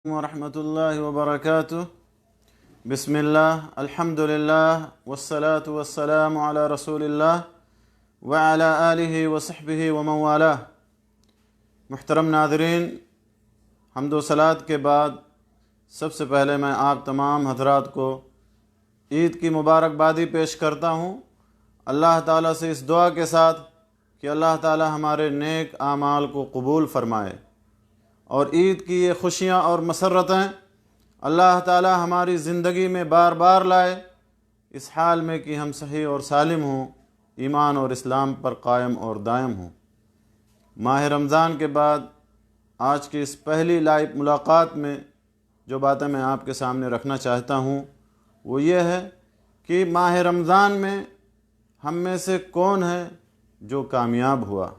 ورحمة الله وبركاته. بسم الله الحمد لله والصلاة والسلام على رسول الله وعلى آله وصحبه ومن والاه. محترم ناظرین، حمد و صلات کے بعد سب سے پہلے میں آپ تمام حضرات کو عید کی مبارکبادی پیش کرتا ہوں، اللہ تعالیٰ سے اس دعا کے ساتھ کہ اللہ تعالیٰ ہمارے نیک اعمال کو قبول فرمائے، اور عید کی یہ خوشیاں اور مسرتیں اللہ تعالیٰ ہماری زندگی میں بار بار لائے، اس حال میں کہ ہم صحیح اور سالم ہوں، ایمان اور اسلام پر قائم اور دائم ہوں۔ ماہ رمضان کے بعد آج کی اس پہلی لائیو ملاقات میں جو باتیں میں آپ کے سامنے رکھنا چاہتا ہوں وہ یہ ہے کہ ماہ رمضان میں ہم میں سے کون ہے جو کامیاب ہوا،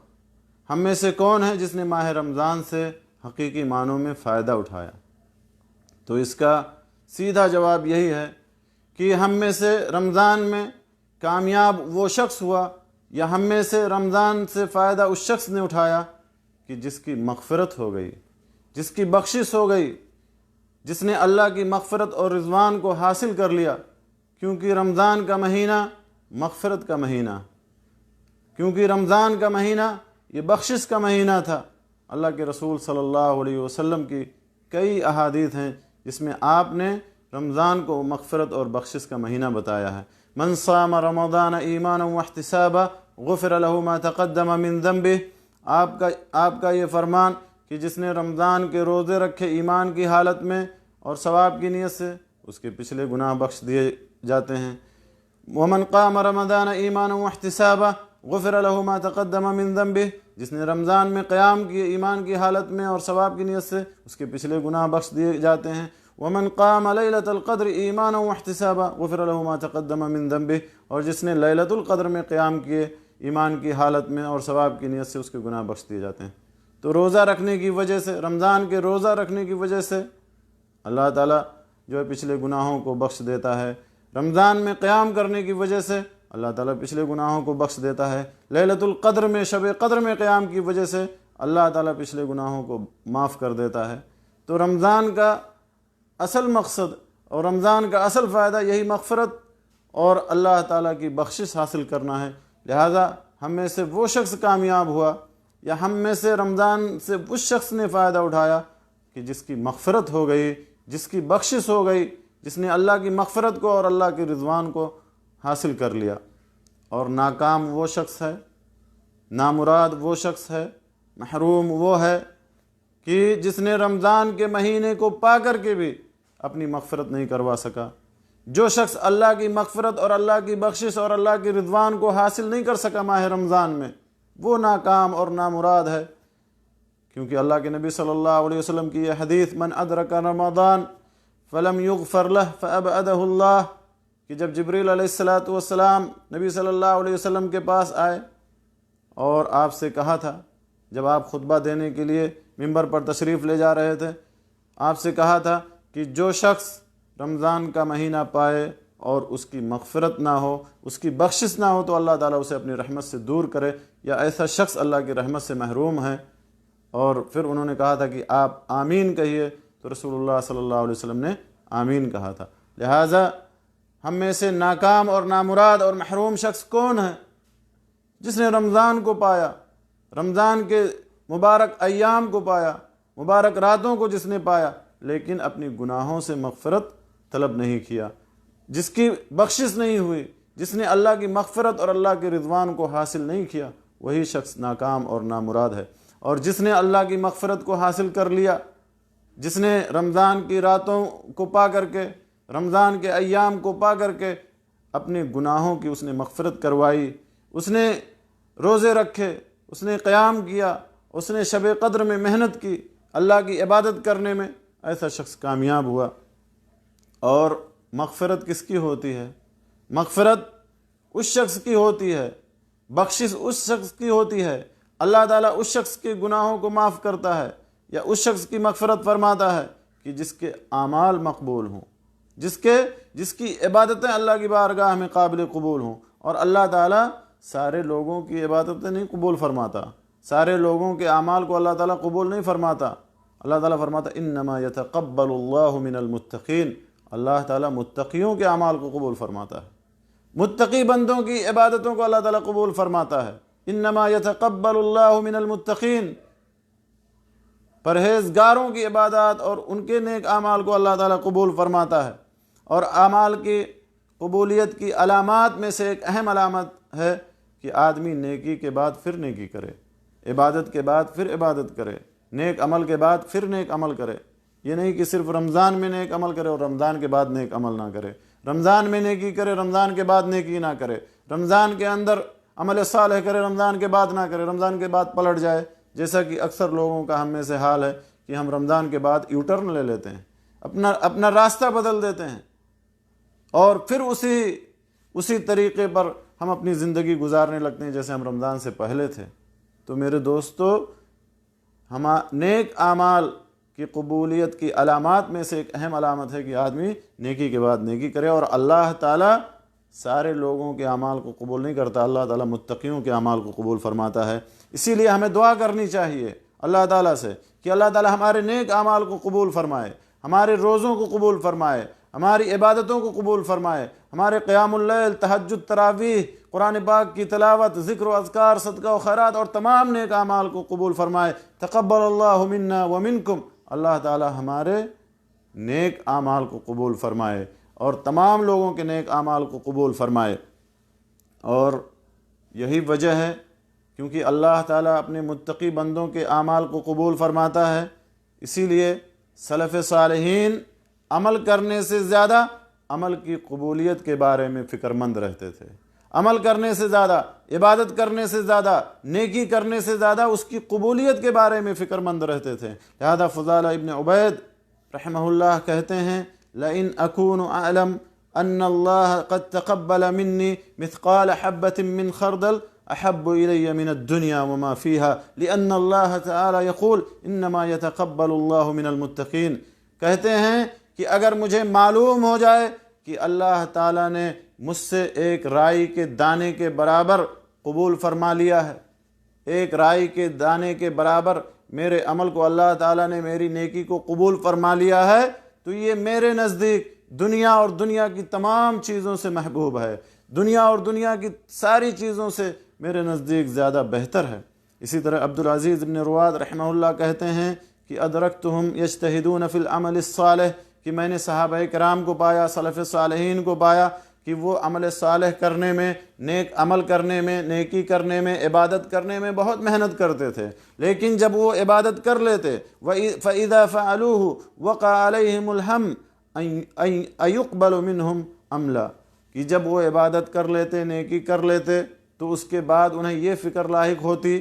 ہم میں سے کون ہے جس نے ماہ رمضان سے حقیقی معنوں میں فائدہ اٹھایا؟ تو اس کا سیدھا جواب یہی ہے کہ ہم میں سے رمضان میں کامیاب وہ شخص ہوا، یا ہم میں سے رمضان سے فائدہ اس شخص نے اٹھایا کہ جس کی مغفرت ہو گئی، جس کی بخشش ہو گئی، جس نے اللہ کی مغفرت اور رضوان کو حاصل کر لیا، کیونکہ رمضان کا مہینہ مغفرت کا مہینہ، کیونکہ رمضان کا مہینہ یہ بخشش کا مہینہ تھا۔ اللہ کے رسول صلی اللہ علیہ وسلم کی کئی احادیث ہیں جس میں آپ نے رمضان کو مغفرت اور بخشش کا مہینہ بتایا ہے۔ من صام رمضان ایمانا واحتسابا غفر له ما تقدم من ذنبه، آپ کا یہ فرمان کہ جس نے رمضان کے روزے رکھے ایمان کی حالت میں اور ثواب کی نیت سے، اس کے پچھلے گناہ بخش دیے جاتے ہیں۔ ومن قام رمضان ایمانا واحتسابا غفر له ما تقدم من ذنبه، جس نے رمضان میں قیام کیے ایمان کی حالت میں اور ثواب کی نیت سے، اس کے پچھلے گناہ بخش دیے جاتے ہیں۔ ومن قام لیلۃ القدر ایمانا واحتسابا غفر له ما تقدم من ذنبه، اور جس نے لیلۃ القدر میں قیام کیے ایمان کی حالت میں اور ثواب کی نیت سے، اس کے گناہ بخش دیے جاتے ہیں۔ تو روزہ رکھنے کی وجہ سے، رمضان کے روزہ رکھنے کی وجہ سے اللہ تعالیٰ جو ہے پچھلے گناہوں کو بخش دیتا ہے۔ رمضان میں قیام کرنے کی وجہ سے اللہ تعالیٰ پچھلے گناہوں کو بخش دیتا ہے۔ لیلۃ القدر میں، شب قدر میں قیام کی وجہ سے اللہ تعالیٰ پچھلے گناہوں کو معاف کر دیتا ہے۔ تو رمضان کا اصل مقصد اور رمضان کا اصل فائدہ یہی مغفرت اور اللہ تعالیٰ کی بخشش حاصل کرنا ہے۔ لہذا ہم میں سے وہ شخص کامیاب ہوا، یا ہم میں سے رمضان سے اس شخص نے فائدہ اٹھایا کہ جس کی مغفرت ہو گئی، جس کی بخشش ہو گئی، جس نے اللہ کی مغفرت کو اور اللہ کے رضوان کو حاصل کر لیا۔ اور ناکام وہ شخص ہے، نامراد وہ شخص ہے، محروم وہ ہے کہ جس نے رمضان کے مہینے کو پا کر کے بھی اپنی مغفرت نہیں کروا سکا۔ جو شخص اللہ کی مغفرت اور اللہ کی بخشش اور اللہ کی رضوان کو حاصل نہیں کر سکا ماہ رمضان میں، وہ ناکام اور نامراد ہے، کیونکہ اللہ کے نبی صلی اللہ علیہ وسلم کی یہ حدیث من ادرک رمضان فلم یغفر لہ فابعدہ اللہ، کہ جب جبریل علیہ السلام نبی صلی اللہ علیہ وسلم کے پاس آئے اور آپ سے کہا تھا، جب آپ خطبہ دینے کے لیے ممبر پر تشریف لے جا رہے تھے، آپ سے کہا تھا کہ جو شخص رمضان کا مہینہ پائے اور اس کی مغفرت نہ ہو، اس کی بخشش نہ ہو، تو اللہ تعالیٰ اسے اپنی رحمت سے دور کرے، یا ایسا شخص اللہ کی رحمت سے محروم ہے۔ اور پھر انہوں نے کہا تھا کہ آپ آمین کہیے، تو رسول اللہ صلی اللہ علیہ وسلم نے آمین کہا تھا۔ لہٰذا ہم میں سے ناکام اور نامراد اور محروم شخص کون ہے؟ جس نے رمضان کو پایا، رمضان کے مبارک ایام کو پایا، مبارک راتوں کو جس نے پایا، لیکن اپنی گناہوں سے مغفرت طلب نہیں کیا، جس کی بخشش نہیں ہوئی، جس نے اللہ کی مغفرت اور اللہ کے رضوان کو حاصل نہیں کیا، وہی شخص ناکام اور نامراد ہے۔ اور جس نے اللہ کی مغفرت کو حاصل کر لیا، جس نے رمضان کی راتوں کو پا کر کے، رمضان کے ایام کو پا کر کے اپنے گناہوں کی اس نے مغفرت کروائی، اس نے روزے رکھے، اس نے قیام کیا، اس نے شب قدر میں محنت کی اللہ کی عبادت کرنے میں، ایسا شخص کامیاب ہوا۔ اور مغفرت کس کی ہوتی ہے؟ مغفرت اس شخص کی ہوتی ہے، بخشش اس شخص کی ہوتی ہے، اللہ تعالیٰ اس شخص کے گناہوں کو معاف کرتا ہے، یا اس شخص کی مغفرت فرماتا ہے کہ جس کے اعمال مقبول ہوں، جس کی عبادتیں اللہ کی بارگاہ میں قابل قبول ہوں۔ اور اللہ تعالیٰ سارے لوگوں کی عبادتیں نہیں قبول فرماتا، سارے لوگوں کے اعمال کو اللہ تعالیٰ قبول نہیں فرماتا۔ اللہ تعالیٰ فرماتا ہے انما یتقبل اللہ من المتقین، اللہ تعالیٰ متقیوں کے اعمال کو قبول فرماتا ہے، متقی بندوں کی عبادتوں کو اللہ تعالیٰ قبول فرماتا ہے۔ انما یتقبل اللہ من المتقین، پرہیزگاروں کی عبادات اور ان کے نیک اعمال کو اللہ تعالیٰ قبول فرماتا ہے۔ اور اعمال کی قبولیت کی علامات میں سے ایک اہم علامت ہے کہ آدمی نیکی کے بعد پھر نیکی کرے، عبادت کے بعد پھر عبادت کرے، نیک عمل کے بعد پھر نیک عمل کرے۔ یہ نہیں کہ صرف رمضان میں نیک عمل کرے اور رمضان کے بعد نیک عمل نہ کرے، رمضان میں نیکی کرے رمضان کے بعد نیکی نہ کرے، رمضان کے اندر عمل صالح کرے رمضان کے بعد نہ کرے، رمضان کے بعد پلٹ جائے، جیسا کہ اکثر لوگوں کا ہم میں سے حال ہے کہ ہم رمضان کے بعد یو ٹرن لے لیتے ہیں، اپنا راستہ بدل دیتے ہیں اور پھر اسی طریقے پر ہم اپنی زندگی گزارنے لگتے ہیں جیسے ہم رمضان سے پہلے تھے۔ تو میرے دوستو، نیک اعمال کی قبولیت کی علامات میں سے ایک اہم علامت ہے کہ آدمی نیکی کے بعد نیکی کرے، اور اللہ تعالیٰ سارے لوگوں کے اعمال کو قبول نہیں کرتا، اللہ تعالیٰ متقیوں کے اعمال کو قبول فرماتا ہے۔ اسی لیے ہمیں دعا کرنی چاہیے اللہ تعالیٰ سے کہ اللہ تعالیٰ ہمارے نیک اعمال کو قبول فرمائے، ہمارے روزوں کو قبول فرمائے، ہماری عبادتوں کو قبول فرمائے، ہمارے قیام اللیل، تہجد، تراویح، قرآن پاک کی تلاوت، ذکر و اذکار، صدقہ و خیرات اور تمام نیک اعمال کو قبول فرمائے۔ تقبل اللہ منا ومنکم، اللہ تعالی ہمارے نیک اعمال کو قبول فرمائے اور تمام لوگوں کے نیک اعمال کو قبول فرمائے۔ اور یہی وجہ ہے کیونکہ اللہ تعالیٰ اپنے متقی بندوں کے اعمال کو قبول فرماتا ہے، اسی لیے سلف صالحین عمل کرنے سے زیادہ عمل کی قبولیت کے بارے میں فکر مند رہتے تھے، عمل کرنے سے زیادہ، عبادت کرنے سے زیادہ، نیکی کرنے سے زیادہ اس کی قبولیت کے بارے میں فکر مند رہتے تھے۔ لہذا فضالہ ابن عبید رحمہ اللہ کہتے ہیں لئن اکون اعلم ان اللہ قد تقبل منی مثقال حبۃ من خردل احب الی من الدنیا وما فیها لان اللہ تعالی یقول انما یتقبل اللہ من المتقین۔ کہتے ہیں کہ اگر مجھے معلوم ہو جائے کہ اللہ تعالیٰ نے مجھ سے ایک رائی کے دانے کے برابر قبول فرما لیا ہے، ایک رائی کے دانے کے برابر میرے عمل کو اللہ تعالیٰ نے میری نیکی کو قبول فرما لیا ہے، تو یہ میرے نزدیک دنیا اور دنیا کی تمام چیزوں سے محبوب ہے، دنیا اور دنیا کی ساری چیزوں سے میرے نزدیک زیادہ بہتر ہے۔ اسی طرح عبدالعزیز بن رواد رحمہ اللہ کہتے ہیں کہ ادرکتہم یجتہدون فی العمل الصالح، کہ میں نے صحابہ کرام کو پایا، سلف صالحین کو پایا کہ وہ عمل صالح کرنے میں، نیک عمل کرنے میں، نیکی کرنے میں، عبادت کرنے میں بہت محنت کرتے تھے، لیکن جب وہ عبادت کر لیتے فَإِذَا فَعَلُوهُ وَقَعَ عَلَيْهِمُ الْهَمُّ أَن يُقْبَلُ مِنْهُمْ أَمْ لَا، کہ جب وہ عبادت کر لیتے، نیکی کر لیتے، تو اس کے بعد انہیں یہ فکر لاحق ہوتی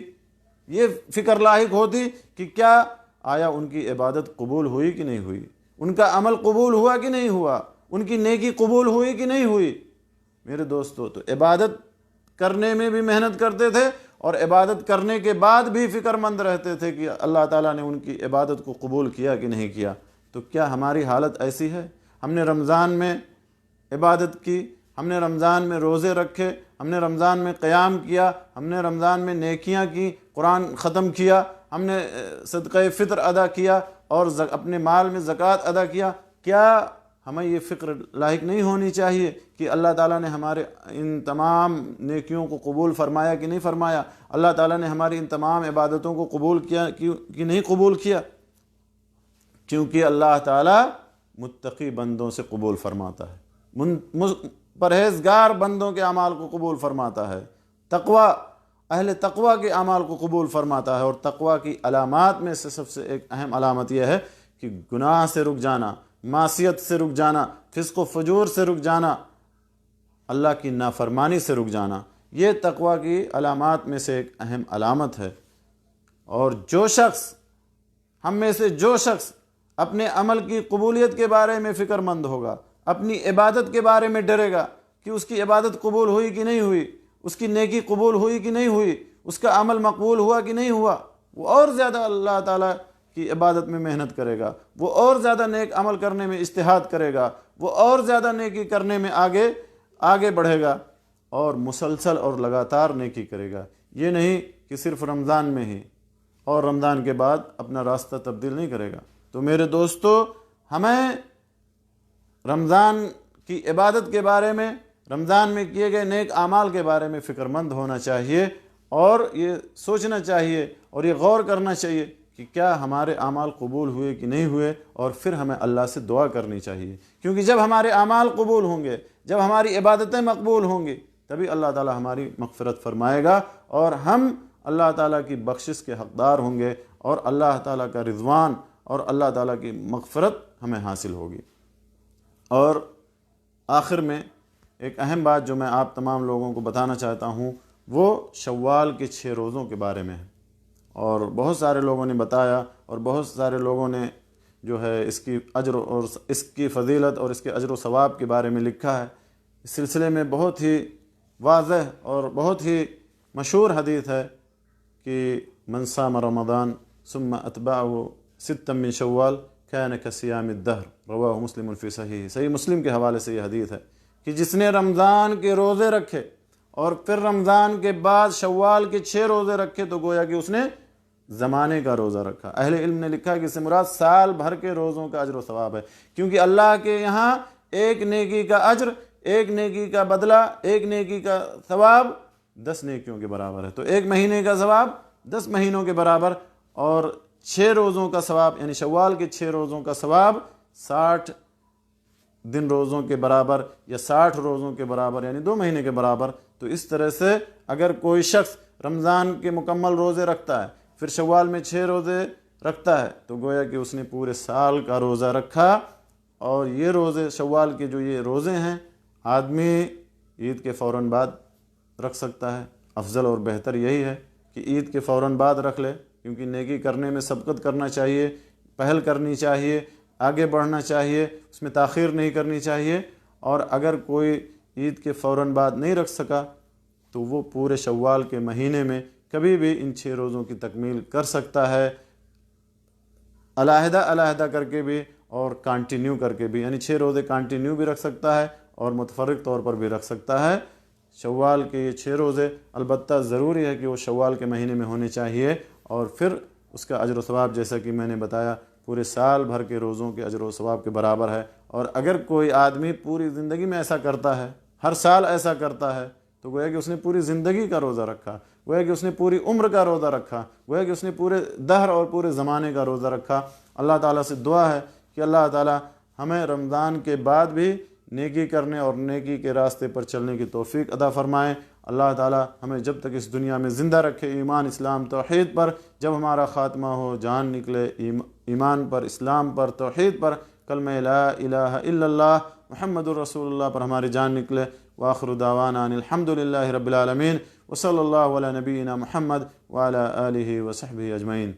کہ کیا آیا ان کی عبادت قبول ہوئی کہ نہیں ہوئی، ان کا عمل قبول ہوا کہ نہیں ہوا، ان کی نیکی قبول ہوئی کہ نہیں ہوئی۔ میرے دوستو، تو عبادت کرنے میں بھی محنت کرتے تھے اور عبادت کرنے کے بعد بھی فکر مند رہتے تھے کہ اللہ تعالیٰ نے ان کی عبادت کو قبول کیا کہ نہیں کیا۔ تو کیا ہماری حالت ایسی ہے؟ ہم نے رمضان میں عبادت کی، ہم نے رمضان میں روزے رکھے، ہم نے رمضان میں قیام کیا، ہم نے رمضان میں نیکیاں کی، قرآن ختم کیا، ہم نے صدقہ فطر ادا کیا اور اپنے مال میں زکوٰۃ ادا کیا۔ کیا ہمیں یہ فکر لاحق نہیں ہونی چاہیے کہ اللہ تعالیٰ نے ہمارے ان تمام نیکیوں کو قبول فرمایا کہ نہیں فرمایا؟ اللہ تعالیٰ نے ہماری ان تمام عبادتوں کو قبول کیا کہ نہیں قبول کیا؟ کیونکہ اللہ تعالیٰ متقی بندوں سے قبول فرماتا ہے، پرہیزگار بندوں کے اعمال کو قبول فرماتا ہے، اہل تقوی کے اعمال کو قبول فرماتا ہے۔ اور تقوی کی علامات میں سے سب سے ایک اہم علامت یہ ہے کہ گناہ سے رک جانا، معصیت سے رک جانا، فسق و فجور سے رک جانا، اللہ کی نافرمانی سے رک جانا، یہ تقوی کی علامات میں سے ایک اہم علامت ہے۔ اور ہم میں سے جو شخص اپنے عمل کی قبولیت کے بارے میں فکر مند ہوگا، اپنی عبادت کے بارے میں ڈرے گا کہ اس کی عبادت قبول ہوئی کہ نہیں ہوئی، اس کی نیکی قبول ہوئی کہ نہیں ہوئی، اس کا عمل مقبول ہوا کہ نہیں ہوا، وہ اور زیادہ اللہ تعالیٰ کی عبادت میں محنت کرے گا، وہ اور زیادہ نیک عمل کرنے میں اجتہاد کرے گا، وہ اور زیادہ نیکی کرنے میں آگے بڑھے گا اور مسلسل اور لگاتار نیکی کرے گا۔ یہ نہیں کہ صرف رمضان میں ہی اور رمضان کے بعد اپنا راستہ تبدیل نہیں کرے گا۔ تو میرے دوستو، ہمیں رمضان کی عبادت کے بارے میں، رمضان میں کیے گئے نیک اعمال کے بارے میں فکر مند ہونا چاہیے، اور یہ سوچنا چاہیے اور یہ غور کرنا چاہیے کہ کیا ہمارے اعمال قبول ہوئے کہ نہیں ہوئے، اور پھر ہمیں اللہ سے دعا کرنی چاہیے، کیونکہ جب ہمارے اعمال قبول ہوں گے، جب ہماری عبادتیں مقبول ہوں گی، تبھی اللہ تعالی ہماری مغفرت فرمائے گا، اور ہم اللہ تعالیٰ کی بخشش کے حقدار ہوں گے، اور اللہ تعالیٰ کا رضوان اور اللہ تعالیٰ کی مغفرت ہمیں حاصل ہوگی۔ اور آخر میں ایک اہم بات جو میں آپ تمام لوگوں کو بتانا چاہتا ہوں، وہ شوال کے 6 روزوں کے بارے میں ہے، اور بہت سارے لوگوں نے بتایا، اور بہت سارے لوگوں نے جو ہے اس کی اجر اور اس کی فضیلت اور اس کے اجر و ثواب کے بارے میں لکھا ہے۔ اس سلسلے میں بہت ہی واضح اور بہت ہی مشہور حدیث ہے کہ من صام رمضان ثم اتبعه ستا من شوال كان كصيام الدهر، رواہ مسلم فی صحیح۔ صحیح مسلم کے حوالے سے یہ حدیث ہے کہ جس نے رمضان کے روزے رکھے اور پھر رمضان کے بعد شوال کے 6 روزے رکھے، تو گویا کہ اس نے زمانے کا روزہ رکھا۔ اہل علم نے لکھا کہ اس سے مراد سال بھر کے روزوں کا اجر و ثواب ہے، کیونکہ اللہ کے یہاں ایک نیکی کا اجر، ایک نیکی کا بدلہ، ایک نیکی کا ثواب 10 نیکیوں کے برابر ہے۔ تو ایک مہینے کا ثواب 10 مہینوں کے برابر، اور 6 روزوں کا ثواب یعنی شوال کے 6 روزوں کا ثواب 60 دن روزوں کے برابر، یا 60 روزوں کے برابر، یعنی 2 مہینے کے برابر۔ تو اس طرح سے اگر کوئی شخص رمضان کے مکمل روزے رکھتا ہے، پھر شوال میں 6 روزے رکھتا ہے، تو گویا کہ اس نے پورے سال کا روزہ رکھا۔ اور یہ روزے شوال کے جو یہ روزے ہیں، آدمی عید کے فوراً بعد رکھ سکتا ہے۔ افضل اور بہتر یہی ہے کہ عید کے فوراً بعد رکھ لے، کیونکہ نیکی کرنے میں سبقت کرنا چاہیے، پہل کرنی چاہیے، آگے بڑھنا چاہیے، اس میں تاخیر نہیں کرنی چاہیے۔ اور اگر کوئی عید کے فوراً بعد نہیں رکھ سکا، تو وہ پورے شوال کے مہینے میں کبھی بھی ان 6 روزوں کی تکمیل کر سکتا ہے، علیحدہ علیحدہ کر کے بھی اور کانٹینیو کر کے بھی، یعنی 6 روزے کانٹینیو بھی رکھ سکتا ہے اور متفرق طور پر بھی رکھ سکتا ہے۔ شوال کے یہ 6 روزے البتہ ضروری ہے کہ وہ شوال کے مہینے میں ہونے چاہیے، اور پھر اس کا اجر و ثواب جیسا کہ میں نے بتایا پورے سال بھر کے روزوں کے اجر و ثواب کے برابر ہے۔ اور اگر کوئی آدمی پوری زندگی میں ایسا کرتا ہے، ہر سال ایسا کرتا ہے، تو گویا کہ اس نے پوری زندگی کا روزہ رکھا، گویا کہ اس نے پوری عمر کا روزہ رکھا، گویا کہ اس نے پورے دہر اور پورے زمانے کا روزہ رکھا۔ اللہ تعالیٰ سے دعا ہے کہ اللہ تعالیٰ ہمیں رمضان کے بعد بھی نیکی کرنے اور نیکی کے راستے پر چلنے کی توفیق عطا فرمائے۔ اللہ تعالیٰ ہمیں جب تک اس دنیا میں زندہ رکھے ایمان، اسلام، توحید پر، جب ہمارا خاتمہ ہو، جان نکلے ایمان پر، اسلام پر، توحید پر، کلمہ لا الہ الا اللہ محمد الرسول اللہ پر ہماری جان نکلے۔ وآخر دعوانا ان الحمد للہ رب العالمین، وصلی اللہ علی نبینا محمد وعلی آلہ وصحبہ اجمعین۔